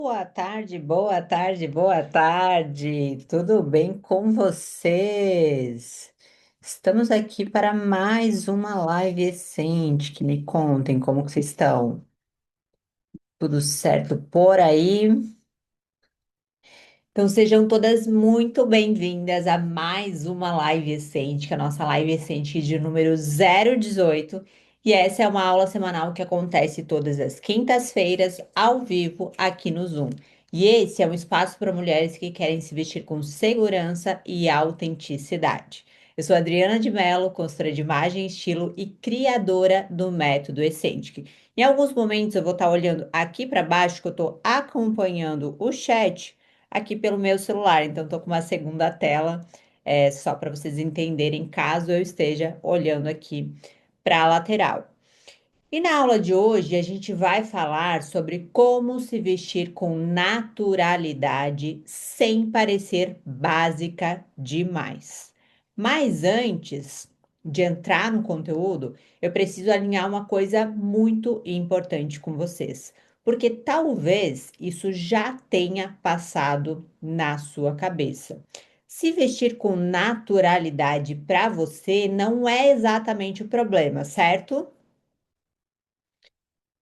Boa tarde, boa tarde, boa tarde. Tudo bem com vocês? Estamos aqui para mais uma live recente. Que me contem como que vocês estão. Tudo certo por aí? Então sejam todas muito bem-vindas a mais uma live recente, que é a nossa live recente de número 018. E essa é uma aula semanal que acontece todas as quintas-feiras, ao vivo, aqui no Zoom. E esse é um espaço para mulheres que querem se vestir com segurança e autenticidade. Eu sou Adriana de Mello, consultora de imagem e estilo e criadora do Método Eccentric. Em alguns momentos eu vou estar olhando aqui para baixo, que eu estou acompanhando o chat aqui pelo meu celular. Então, estou com uma segunda tela, só para vocês entenderem, caso eu esteja olhando aqui para a lateral. E na aula de hoje, a gente vai falar sobre como se vestir com naturalidade sem parecer básica demais. Mas antes de entrar no conteúdo, eu preciso alinhar uma coisa muito importante com vocês, porque talvez isso já tenha passado na sua cabeça. Se vestir com naturalidade para você não é exatamente o problema, certo?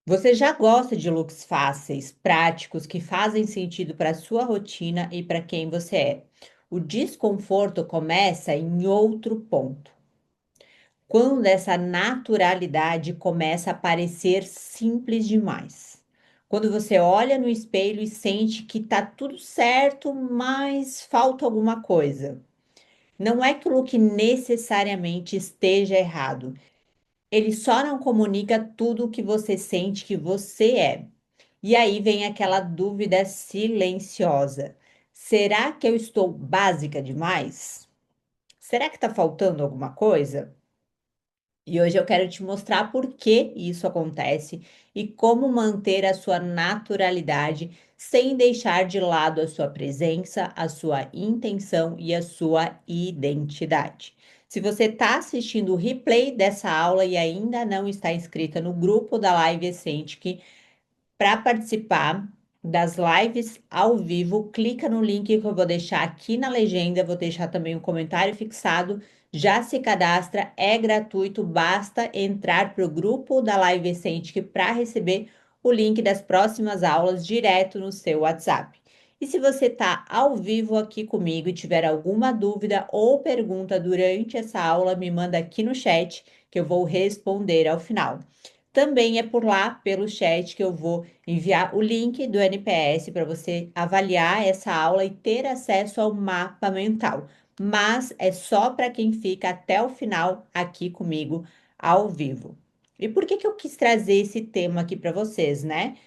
Você já gosta de looks fáceis, práticos, que fazem sentido para a sua rotina e para quem você é. O desconforto começa em outro ponto. Quando essa naturalidade começa a parecer simples demais. Quando você olha no espelho e sente que tá tudo certo, mas falta alguma coisa. Não é que o look necessariamente esteja errado. Ele só não comunica tudo o que você sente que você é. E aí vem aquela dúvida silenciosa: será que eu estou básica demais? Será que está faltando alguma coisa? E hoje eu quero te mostrar por que isso acontece e como manter a sua naturalidade sem deixar de lado a sua presença, a sua intenção e a sua identidade. Se você está assistindo o replay dessa aula e ainda não está inscrita no grupo da Live Essential, para participar das lives ao vivo, clica no link que eu vou deixar aqui na legenda, vou deixar também um comentário fixado. Já se cadastra, é gratuito, basta entrar para o grupo da Live Essential para receber o link das próximas aulas direto no seu WhatsApp. E se você está ao vivo aqui comigo e tiver alguma dúvida ou pergunta durante essa aula, me manda aqui no chat que eu vou responder ao final. Também é por lá, pelo chat, que eu vou enviar o link do NPS para você avaliar essa aula e ter acesso ao mapa mental. Mas é só para quem fica até o final aqui comigo ao vivo. E por que que eu quis trazer esse tema aqui para vocês, né?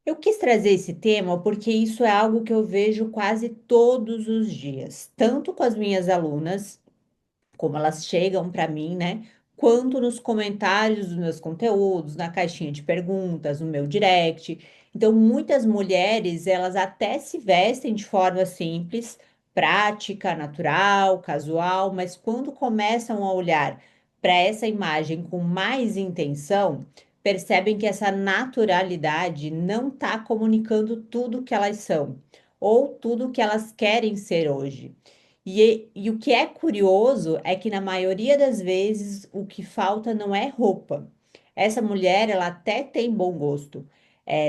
Eu quis trazer esse tema porque isso é algo que eu vejo quase todos os dias, tanto com as minhas alunas como elas chegam para mim, né? Quanto nos comentários dos meus conteúdos, na caixinha de perguntas, no meu direct. Então, muitas mulheres, elas até se vestem de forma simples, prática, natural, casual, mas quando começam a olhar para essa imagem com mais intenção, percebem que essa naturalidade não está comunicando tudo que elas são ou tudo que elas querem ser hoje. E o que é curioso é que na maioria das vezes o que falta não é roupa. Essa mulher, ela até tem bom gosto.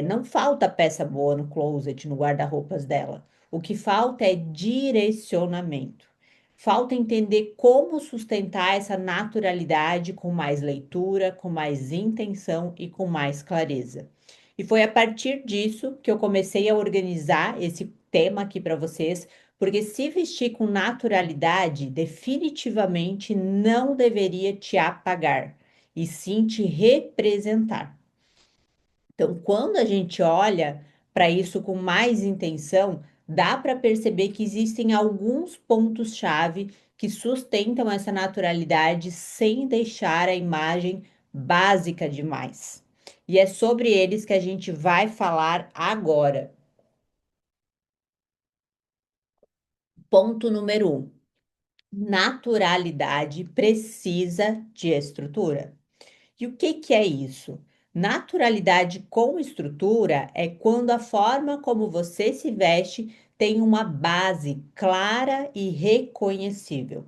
Não falta peça boa no closet, no guarda-roupas dela. O que falta é direcionamento. Falta entender como sustentar essa naturalidade com mais leitura, com mais intenção e com mais clareza. E foi a partir disso que eu comecei a organizar esse tema aqui para vocês, porque se vestir com naturalidade definitivamente não deveria te apagar, e sim te representar. Então, quando a gente olha para isso com mais intenção, dá para perceber que existem alguns pontos-chave que sustentam essa naturalidade sem deixar a imagem básica demais. E é sobre eles que a gente vai falar agora. Ponto número um. Naturalidade precisa de estrutura. E o que que é isso? Naturalidade com estrutura é quando a forma como você se veste tem uma base clara e reconhecível.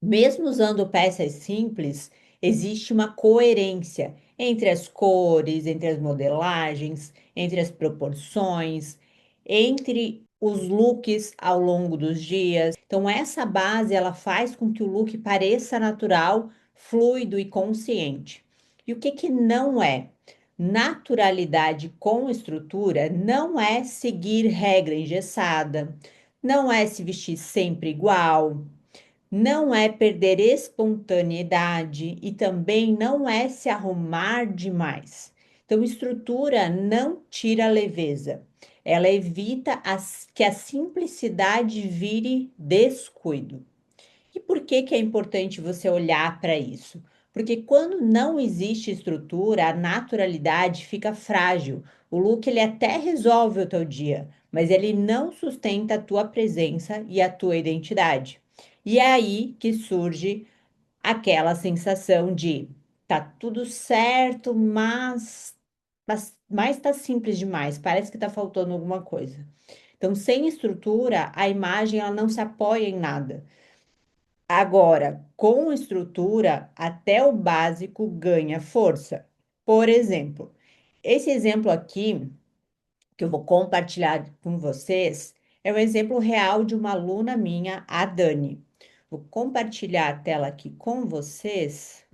Mesmo usando peças simples, existe uma coerência entre as cores, entre as modelagens, entre as proporções, entre os looks ao longo dos dias. Então, essa base ela faz com que o look pareça natural, fluido e consciente. E o que que não é? Naturalidade com estrutura não é seguir regra engessada, não é se vestir sempre igual, não é perder espontaneidade e também não é se arrumar demais. Então, estrutura não tira a leveza, ela evita que a simplicidade vire descuido. E por que que é importante você olhar para isso? Porque quando não existe estrutura, a naturalidade fica frágil. O look ele até resolve o teu dia, mas ele não sustenta a tua presença e a tua identidade. E é aí que surge aquela sensação de tá tudo certo, mas tá simples demais, parece que tá faltando alguma coisa. Então, sem estrutura, a imagem ela não se apoia em nada. Agora, com estrutura, até o básico ganha força. Por exemplo, esse exemplo aqui que eu vou compartilhar com vocês é um exemplo real de uma aluna minha, a Dani. Vou compartilhar a tela aqui com vocês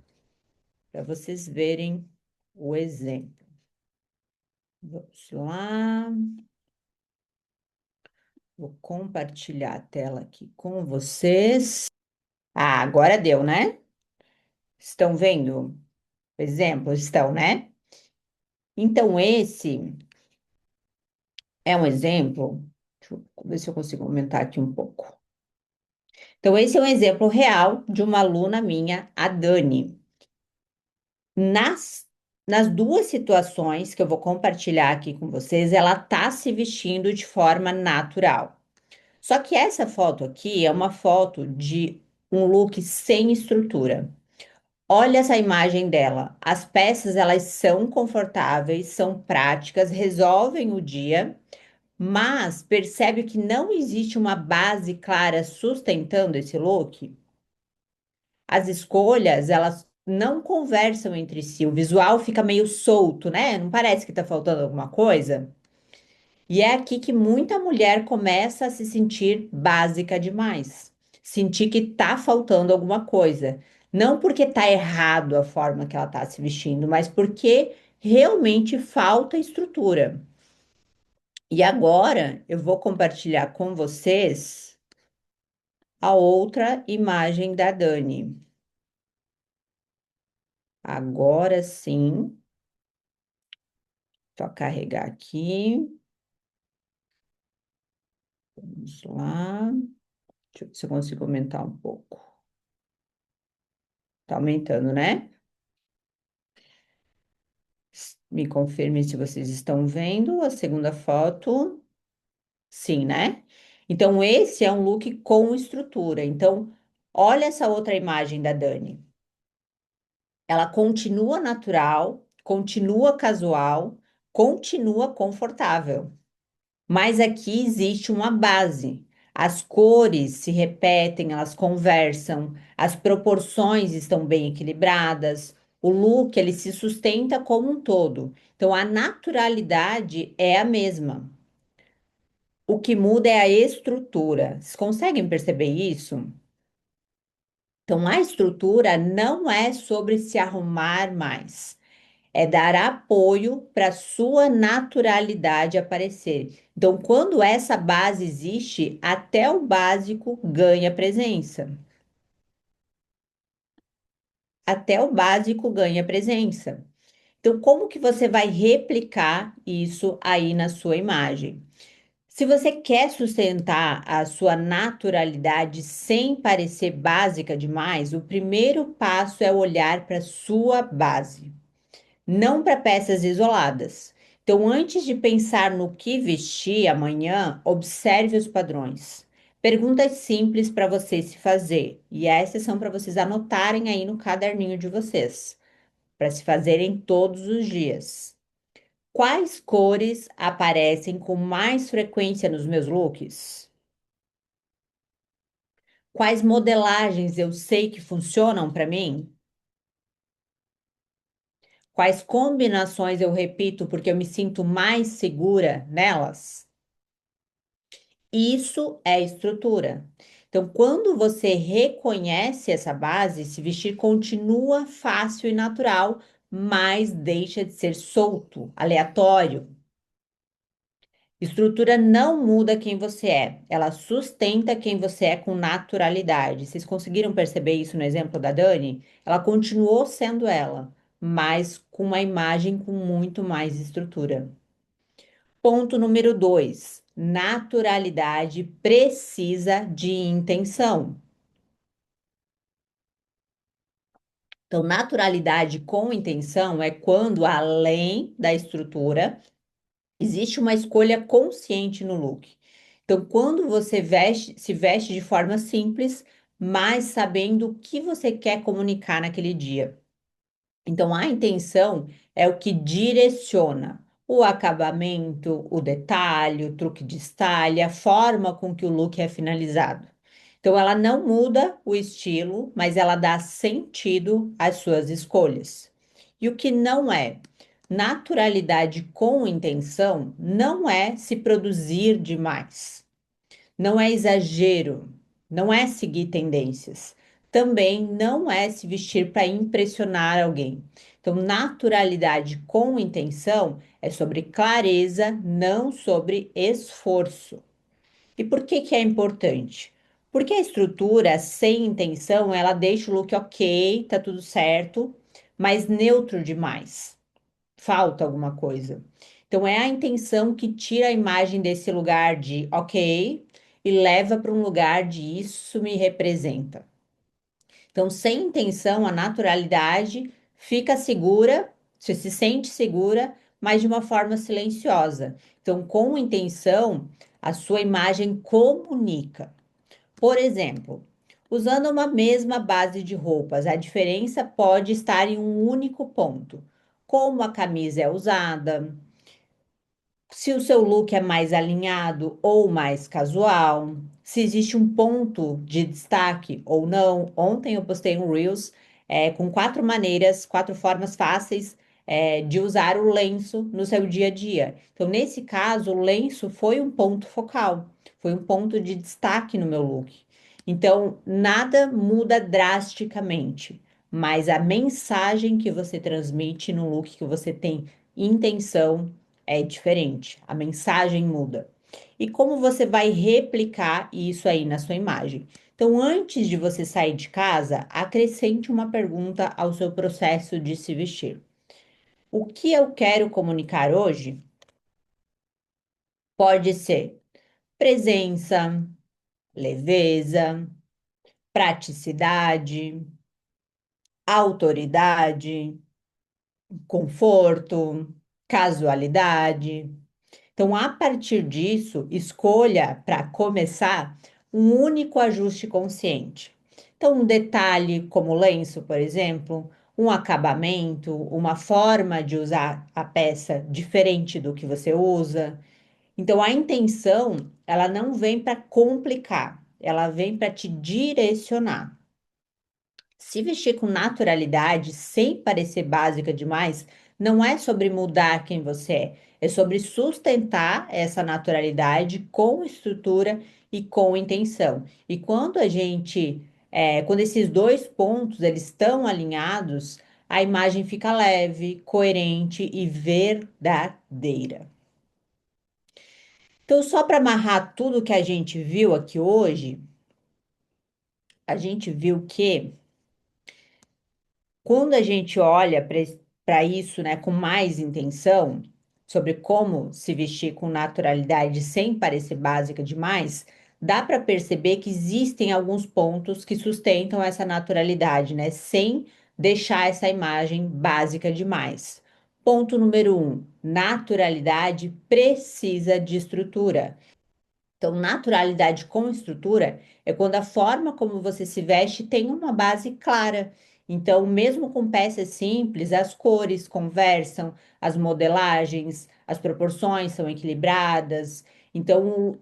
para vocês verem o exemplo. Vamos lá. Vou compartilhar a tela aqui com vocês. Ah, agora deu, né? Estão vendo o exemplo? Estão, né? Então, esse é um exemplo. Deixa eu ver se eu consigo aumentar aqui um pouco. Então, esse é um exemplo real de uma aluna minha, a Dani. Nas, nas duas situações que eu vou compartilhar aqui com vocês, ela tá se vestindo de forma natural. Só que essa foto aqui é uma foto de um look sem estrutura. Olha essa imagem dela. As peças, elas são confortáveis, são práticas, resolvem o dia, mas percebe que não existe uma base clara sustentando esse look? As escolhas, elas não conversam entre si, o visual fica meio solto, né? Não parece que tá faltando alguma coisa? E é aqui que muita mulher começa a se sentir básica demais, sentir que tá faltando alguma coisa. Não porque tá errado a forma que ela tá se vestindo, mas porque realmente falta estrutura. E agora eu vou compartilhar com vocês a outra imagem da Dani. Agora sim, só carregar aqui. Vamos lá. Deixa eu ver se eu consigo aumentar um pouco. Tá aumentando, né? Me confirme se vocês estão vendo a segunda foto. Sim, né? Então, esse é um look com estrutura. Então, olha essa outra imagem da Dani. Ela continua natural, continua casual, continua confortável. Mas aqui existe uma base. As cores se repetem, elas conversam, as proporções estão bem equilibradas, o look ele se sustenta como um todo. Então a naturalidade é a mesma. O que muda é a estrutura. Vocês conseguem perceber isso? Então a estrutura não é sobre se arrumar mais. É dar apoio para sua naturalidade aparecer. Então, quando essa base existe, até o básico ganha presença. Até o básico ganha presença. Então, como que você vai replicar isso aí na sua imagem? Se você quer sustentar a sua naturalidade sem parecer básica demais, o primeiro passo é olhar para sua base, não para peças isoladas. Então, antes de pensar no que vestir amanhã, observe os padrões. Perguntas simples para você se fazer, e essas são para vocês anotarem aí no caderninho de vocês, para se fazerem todos os dias. Quais cores aparecem com mais frequência nos meus looks? Quais modelagens eu sei que funcionam para mim? Quais combinações eu repito porque eu me sinto mais segura nelas? Isso é estrutura. Então, quando você reconhece essa base, se vestir continua fácil e natural, mas deixa de ser solto, aleatório. Estrutura não muda quem você é, ela sustenta quem você é com naturalidade. Vocês conseguiram perceber isso no exemplo da Dani? Ela continuou sendo ela, mas com uma imagem com muito mais estrutura. Ponto número 2: naturalidade precisa de intenção. Então, naturalidade com intenção é quando, além da estrutura, existe uma escolha consciente no look. Então, quando você se veste de forma simples, mas sabendo o que você quer comunicar naquele dia. Então, a intenção é o que direciona o acabamento, o detalhe, o truque de style, a forma com que o look é finalizado. Então, ela não muda o estilo, mas ela dá sentido às suas escolhas. E o que não é? Naturalidade com intenção não é se produzir demais, não é exagero, não é seguir tendências, também não é se vestir para impressionar alguém. Então, naturalidade com intenção é sobre clareza, não sobre esforço. E por que que é importante? Porque a estrutura sem intenção, ela deixa o look ok, tá tudo certo, mas neutro demais. Falta alguma coisa. Então, é a intenção que tira a imagem desse lugar de ok e leva para um lugar de isso me representa. Então, sem intenção, a naturalidade fica segura, você se sente segura, mas de uma forma silenciosa. Então, com intenção, a sua imagem comunica. Por exemplo, usando uma mesma base de roupas, a diferença pode estar em um único ponto. Como a camisa é usada, se o seu look é mais alinhado ou mais casual, se existe um ponto de destaque ou não. Ontem eu postei um Reels com 4 maneiras, 4 formas fáceis de usar o lenço no seu dia a dia. Então, nesse caso, o lenço foi um ponto focal, foi um ponto de destaque no meu look. Então, nada muda drasticamente, mas a mensagem que você transmite no look que você tem intenção é diferente, a mensagem muda. E como você vai replicar isso aí na sua imagem? Então, antes de você sair de casa, acrescente uma pergunta ao seu processo de se vestir. O que eu quero comunicar hoje? Pode ser presença, leveza, praticidade, autoridade, conforto, casualidade. Então, a partir disso, escolha para começar um único ajuste consciente. Então, um detalhe como lenço, por exemplo, um acabamento, uma forma de usar a peça diferente do que você usa. Então, a intenção, ela não vem para complicar, ela vem para te direcionar. Se vestir com naturalidade, sem parecer básica demais, não é sobre mudar quem você é sobre sustentar essa naturalidade com estrutura e com intenção. E quando quando esses dois pontos eles estão alinhados, a imagem fica leve, coerente e verdadeira. Então, só para amarrar tudo que a gente viu aqui hoje, a gente viu que quando a gente olha para isso, né, com mais intenção, sobre como se vestir com naturalidade sem parecer básica demais, dá para perceber que existem alguns pontos que sustentam essa naturalidade, né, sem deixar essa imagem básica demais. Ponto número 1: naturalidade precisa de estrutura. Então, naturalidade com estrutura é quando a forma como você se veste tem uma base clara. Então, mesmo com peças simples, as cores conversam, as modelagens, as proporções são equilibradas. Então,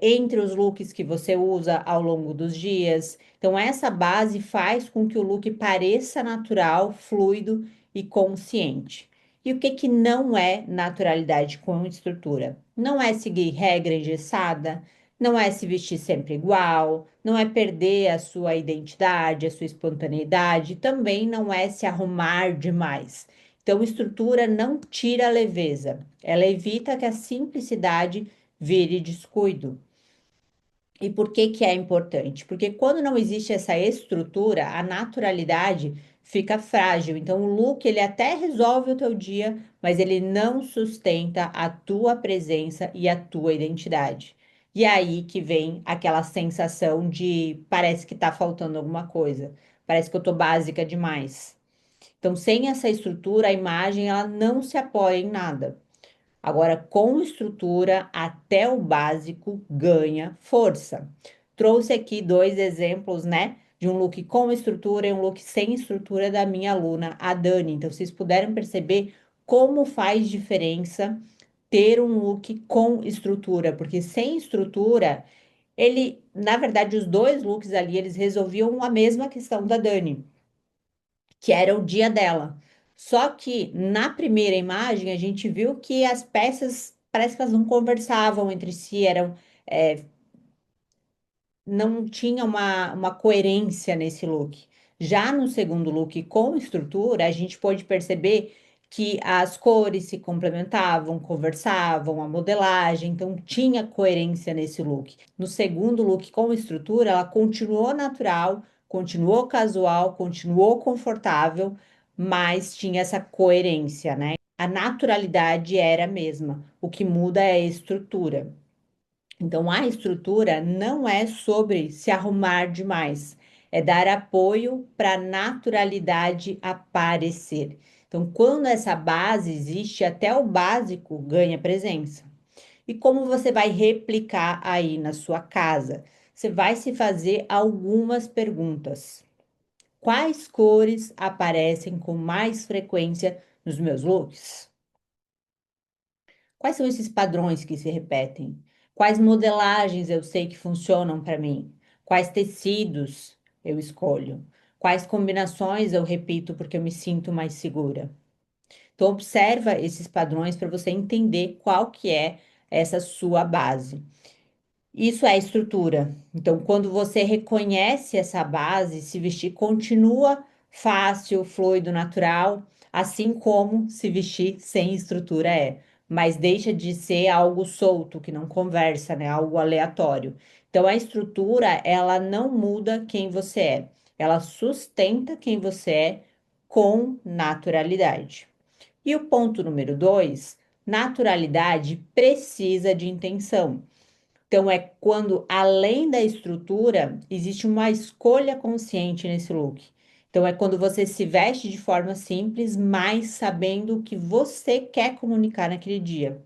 entre os looks que você usa ao longo dos dias, então essa base faz com que o look pareça natural, fluido e consciente. E o que que não é naturalidade com estrutura? Não é seguir regra engessada, não é se vestir sempre igual, não é perder a sua identidade, a sua espontaneidade, também não é se arrumar demais. Então, estrutura não tira a leveza, ela evita que a simplicidade vire descuido. E por que que é importante? Porque quando não existe essa estrutura, a naturalidade fica frágil. Então, o look ele até resolve o teu dia, mas ele não sustenta a tua presença e a tua identidade. E é aí que vem aquela sensação de parece que tá faltando alguma coisa, parece que eu tô básica demais. Então, sem essa estrutura, a imagem ela não se apoia em nada. Agora, com estrutura, até o básico ganha força. Trouxe aqui dois exemplos, né? De um look com estrutura e um look sem estrutura da minha aluna, a Dani. Então, vocês puderam perceber como faz diferença ter um look com estrutura, porque sem estrutura, ele, na verdade, os dois looks ali, eles resolviam a mesma questão da Dani, que era o dia dela. Só que na primeira imagem a gente viu que as peças parece que elas não conversavam entre si, é, não tinha uma coerência nesse look. Já no segundo look com estrutura, a gente pôde perceber que as cores se complementavam, conversavam, a modelagem, então tinha coerência nesse look. No segundo look com estrutura, ela continuou natural, continuou casual, continuou confortável, mas tinha essa coerência, né? A naturalidade era a mesma, o que muda é a estrutura. Então, a estrutura não é sobre se arrumar demais, é dar apoio para a naturalidade aparecer. Então, quando essa base existe, até o básico ganha presença. E como você vai replicar aí na sua casa? Você vai se fazer algumas perguntas. Quais cores aparecem com mais frequência nos meus looks? Quais são esses padrões que se repetem? Quais modelagens eu sei que funcionam para mim? Quais tecidos eu escolho? Quais combinações eu repito porque eu me sinto mais segura? Então observa esses padrões para você entender qual que é essa sua base. Isso é estrutura. Então, quando você reconhece essa base, se vestir continua fácil, fluido, natural, assim como se vestir sem estrutura é. Mas deixa de ser algo solto, que não conversa, né? Algo aleatório. Então, a estrutura, ela não muda quem você é. Ela sustenta quem você é com naturalidade. E o ponto número dois, naturalidade precisa de intenção. Então, é quando, além da estrutura, existe uma escolha consciente nesse look. Então, é quando você se veste de forma simples, mas sabendo o que você quer comunicar naquele dia.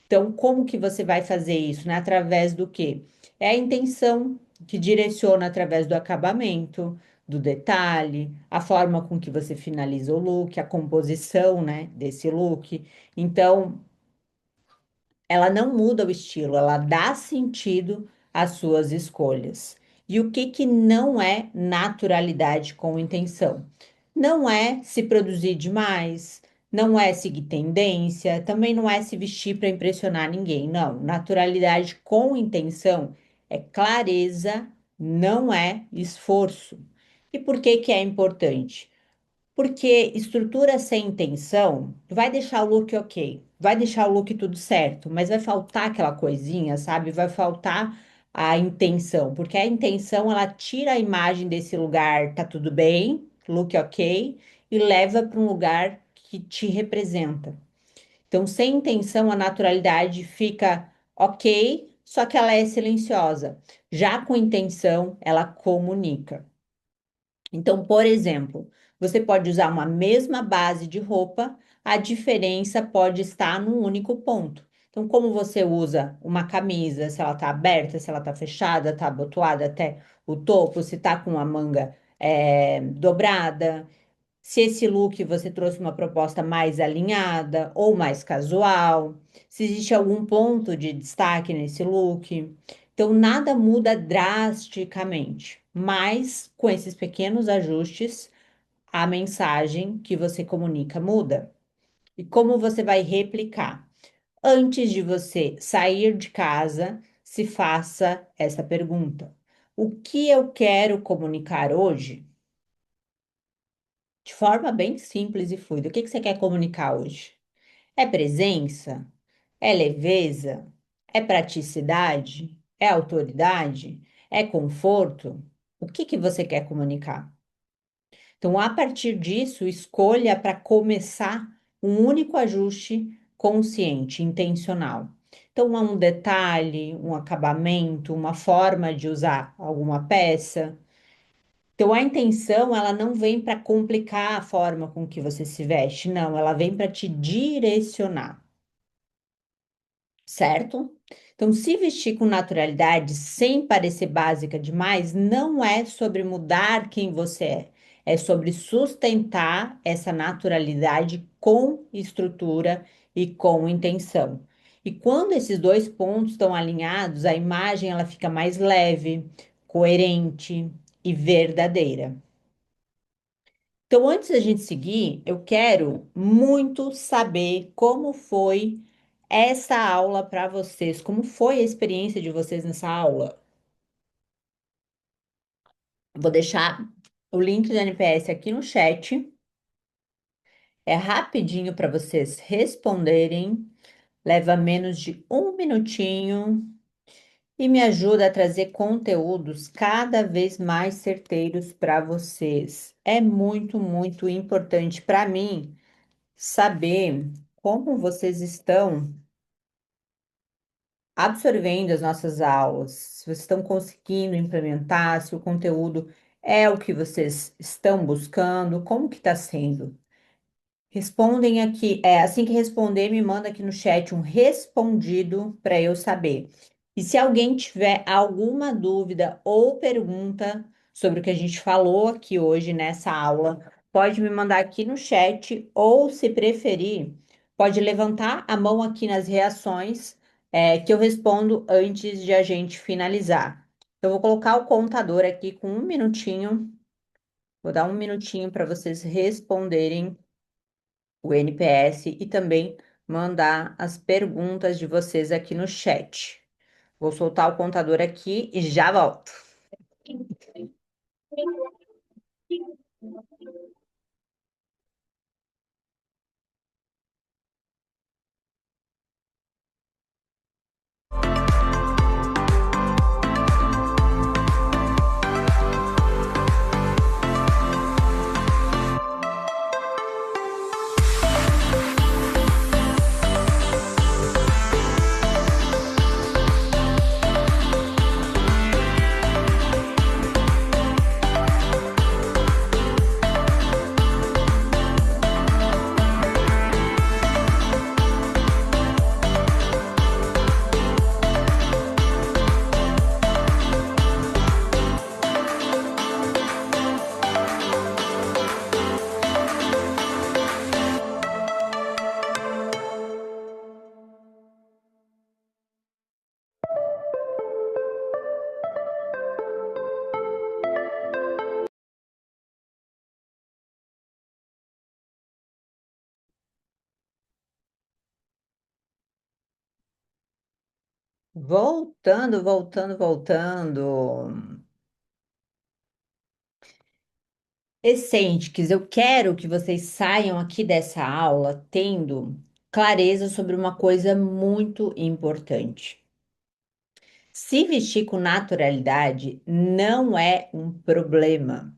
Então, como que você vai fazer isso, né? Através do quê? É a intenção que direciona através do acabamento, do detalhe, a forma com que você finaliza o look, a composição, né, desse look. Então, ela não muda o estilo, ela dá sentido às suas escolhas. E o que que não é naturalidade com intenção? Não é se produzir demais, não é seguir tendência, também não é se vestir para impressionar ninguém. Não, naturalidade com intenção é clareza, não é esforço. E por que que é importante? Porque estrutura sem intenção vai deixar o look ok, vai deixar o look tudo certo, mas vai faltar aquela coisinha, sabe? Vai faltar a intenção, porque a intenção ela tira a imagem desse lugar, tá tudo bem, look ok, e leva para um lugar que te representa. Então, sem intenção, a naturalidade fica ok, só que ela é silenciosa. Já com intenção, ela comunica. Então, por exemplo, você pode usar uma mesma base de roupa, a diferença pode estar num único ponto. Então, como você usa uma camisa, se ela está aberta, se ela está fechada, está abotoada até o topo, se está com a manga dobrada, se esse look você trouxe uma proposta mais alinhada ou mais casual, se existe algum ponto de destaque nesse look. Então, nada muda drasticamente, mas com esses pequenos ajustes, a mensagem que você comunica muda. E como você vai replicar? Antes de você sair de casa, se faça essa pergunta: o que eu quero comunicar hoje? De forma bem simples e fluida. O que que você quer comunicar hoje? É presença? É leveza? É praticidade? É autoridade? É conforto? O que que você quer comunicar? Então, a partir disso, escolha para começar um único ajuste consciente, intencional. Então, há um detalhe, um acabamento, uma forma de usar alguma peça. Então, a intenção, ela não vem para complicar a forma com que você se veste, não, ela vem para te direcionar, certo? Então, se vestir com naturalidade, sem parecer básica demais, não é sobre mudar quem você é sobre sustentar essa naturalidade com estrutura e com intenção. E quando esses dois pontos estão alinhados, a imagem ela fica mais leve, coerente e verdadeira. Então, antes da gente seguir, eu quero muito saber como foi essa aula para vocês, como foi a experiência de vocês nessa aula. Vou deixar o link do NPS aqui no chat. É rapidinho para vocês responderem, leva menos de um minutinho e me ajuda a trazer conteúdos cada vez mais certeiros para vocês. É muito, muito importante para mim saber como vocês estão absorvendo as nossas aulas, se vocês estão conseguindo implementar, se o conteúdo é o que vocês estão buscando, como que está sendo. Respondem aqui, assim que responder, me manda aqui no chat um respondido para eu saber. E se alguém tiver alguma dúvida ou pergunta sobre o que a gente falou aqui hoje nessa aula, pode me mandar aqui no chat ou, se preferir, pode levantar a mão aqui nas reações, que eu respondo antes de a gente finalizar. Eu vou colocar o contador aqui com um minutinho, vou dar um minutinho para vocês responderem o NPS e também mandar as perguntas de vocês aqui no chat. Vou soltar o contador aqui e já volto. Voltando, voltando, voltando. Excêntricos, eu quero que vocês saiam aqui dessa aula tendo clareza sobre uma coisa muito importante. Se vestir com naturalidade não é um problema.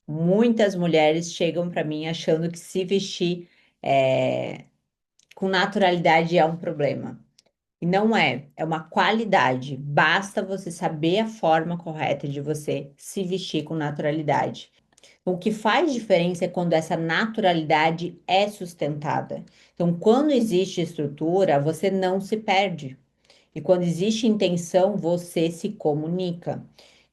Muitas mulheres chegam para mim achando que se vestir com naturalidade é um problema. E não é, é uma qualidade. Basta você saber a forma correta de você se vestir com naturalidade. O que faz diferença é quando essa naturalidade é sustentada. Então, quando existe estrutura, você não se perde. E quando existe intenção, você se comunica.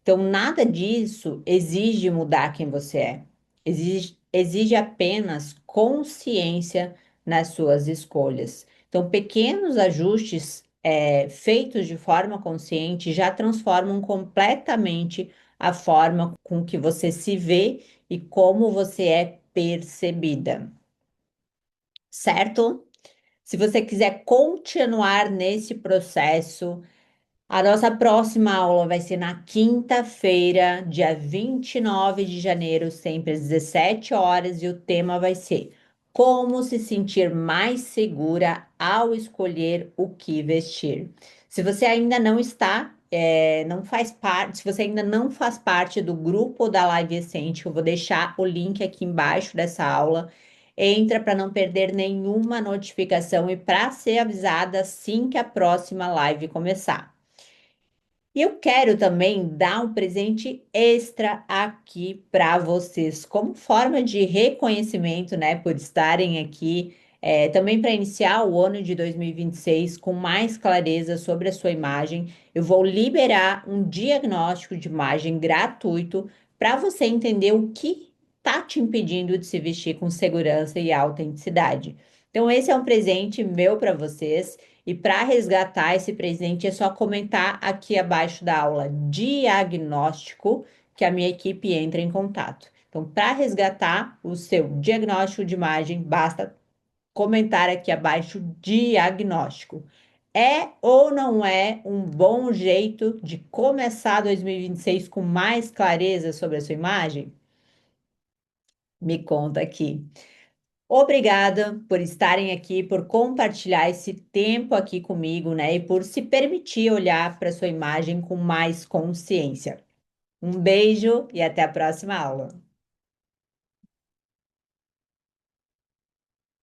Então, nada disso exige mudar quem você é. Exige apenas consciência nas suas escolhas. Então, pequenos ajustes feitos de forma consciente já transformam completamente a forma com que você se vê e como você é percebida, certo? Se você quiser continuar nesse processo, a nossa próxima aula vai ser na quinta-feira, dia 29 de janeiro, sempre às 17 horas, e o tema vai ser como se sentir mais segura ao escolher o que vestir. Se você ainda não está, não faz parte, se você ainda não faz parte do grupo da Live Essente, eu vou deixar o link aqui embaixo dessa aula. Entra para não perder nenhuma notificação e para ser avisada assim que a próxima live começar. E eu quero também dar um presente extra aqui para vocês, como forma de reconhecimento, né, por estarem aqui, também para iniciar o ano de 2026 com mais clareza sobre a sua imagem. Eu vou liberar um diagnóstico de imagem gratuito para você entender o que está te impedindo de se vestir com segurança e autenticidade. Então, esse é um presente meu para vocês. E para resgatar esse presente é só comentar aqui abaixo da aula diagnóstico que a minha equipe entra em contato. Então, para resgatar o seu diagnóstico de imagem, basta comentar aqui abaixo diagnóstico. É ou não é um bom jeito de começar 2026 com mais clareza sobre a sua imagem? Me conta aqui. Obrigada por estarem aqui, por compartilhar esse tempo aqui comigo, né? E por se permitir olhar para sua imagem com mais consciência. Um beijo e até a próxima aula.